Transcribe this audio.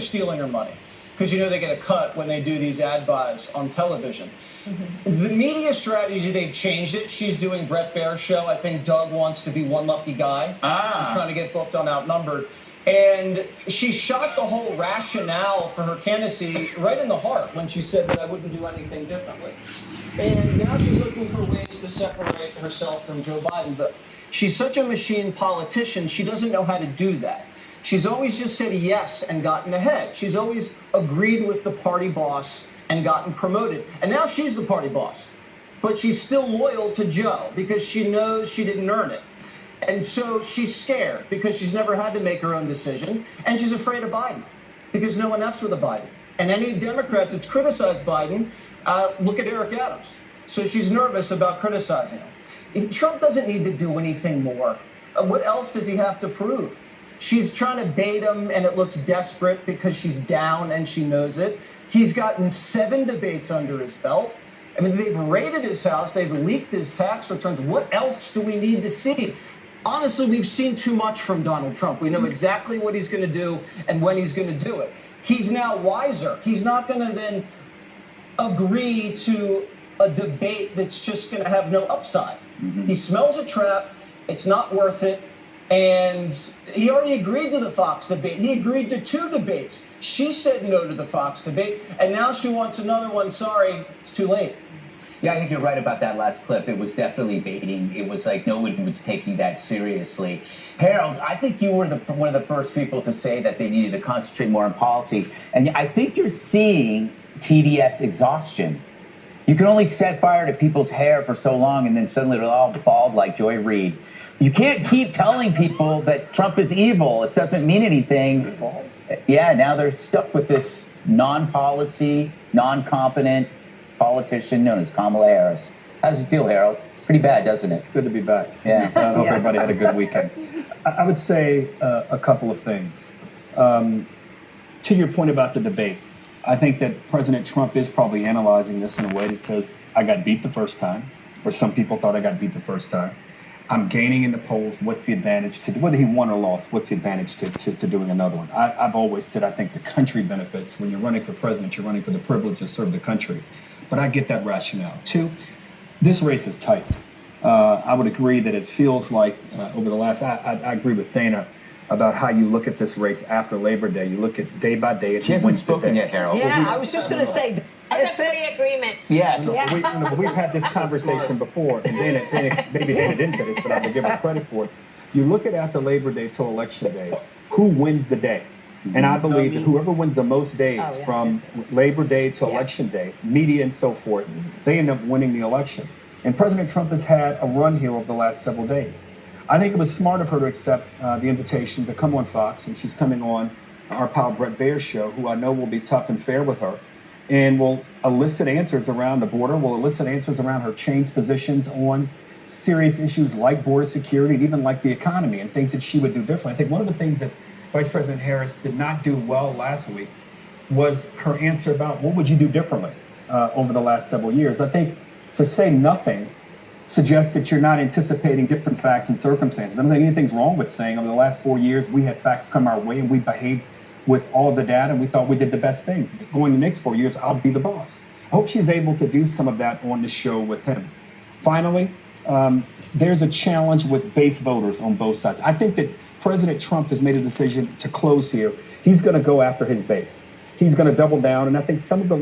stealing her money because they get a cut when they do these ad buys on television. The media strategy, they've changed it. She's doing Brett Baer's show. I think Doug wants to be one lucky guy. He's trying to get booked on Outnumbered. And she shot the whole rationale for her candidacy right in the heart when she said that I wouldn't do anything differently. And now she's looking for ways to separate herself from Joe Biden. But she's such a machine politician, she doesn't know how to do that. She's always just said yes and gotten ahead. She's always agreed with the party boss and gotten promoted. And now she's the party boss. But she's still loyal to Joe because she knows she didn't earn it. And so she's scared because she's never had to make her own decision. And she's afraid of Biden because no one F's with a Biden. And any Democrat that's criticized Biden, look at Eric Adams. So she's nervous about criticizing him. Trump doesn't need to do anything more. What else does he have to prove? She's trying to bait him, and it looks desperate because she's down and she knows it. He's gotten 7 debates under his belt. I mean, they've raided his house. They've leaked his tax returns. What else do we need to see? Honestly, we've seen too much from Donald Trump. We know exactly what he's going to do and when he's going to do it. He's now wiser. He's not going to then agree to a debate that's just going to have no upside. He smells a trap. It's not worth it. And he already agreed to the Fox debate. He agreed to 2 debates. She said no to the Fox debate, and now she wants another one. Sorry, it's too late. Yeah, I think you're right about that last clip. It was definitely baiting. It was like no one was taking that seriously. Harold, I think you were one of the first people to say that they needed to concentrate more on policy. And I think you're seeing TDS exhaustion. You can only set fire to people's hair for so long, and then suddenly they're all bald like Joy Reid. You can't keep telling people that Trump is evil. It doesn't mean anything. Yeah, now they're stuck with this non-policy, non-competent politician known as Kamala Harris. How does it feel, Harold? Pretty bad, doesn't it? It's good to be back. Yeah. I hope everybody had a good weekend. I would say a couple of things. To your point about the debate, I think that President Trump is probably analyzing this in a way that says, I got beat the first time, or some people thought I got beat the first time. I'm gaining in the polls. What's the advantage to do, whether he won or lost, what's the advantage to doing another one? I've always said I think the country benefits. When you're running for president, you're running for the privilege to serve the country. But I get that rationale. 2, this race is tight. I would agree that it feels like over the last, I agree with Dana about how you look at this race after Labor Day. You look at day by day. She hasn't spoken yet, Harold. Yeah, I was just going to say. That's a free agreement. Yes. We've had this conversation before, and maybe Dana didn't say this, but I would give her credit for it. You look at after Labor Day till Election Day, who wins the day? And I believe that whoever wins the most days from Labor Day to Election Day, media and so forth, they end up winning the election. And President Trump has had a run here over the last several days. I think it was smart of her to accept the invitation to come on Fox, and she's coming on our pal Brett Baer's show, who I know will be tough and fair with her, and will elicit answers around the border, will elicit answers around her changed positions on serious issues like border security and even like the economy and things that she would do differently. I think one of the things that Vice President Harris did not do well last week was her answer about what would you do differently over the last several years. I think to say nothing suggests that you're not anticipating different facts and circumstances. I don't think anything's wrong with saying over the last 4 years we had facts come our way and we behaved with all the data and we thought we did the best things. Going the next 4 years, I'll be the boss. I hope she's able to do some of that on the show with him. Finally, there's a challenge with base voters on both sides. I think that President Trump has made a decision to close here. He's going to go after his base. He's going to double down, and I think some of the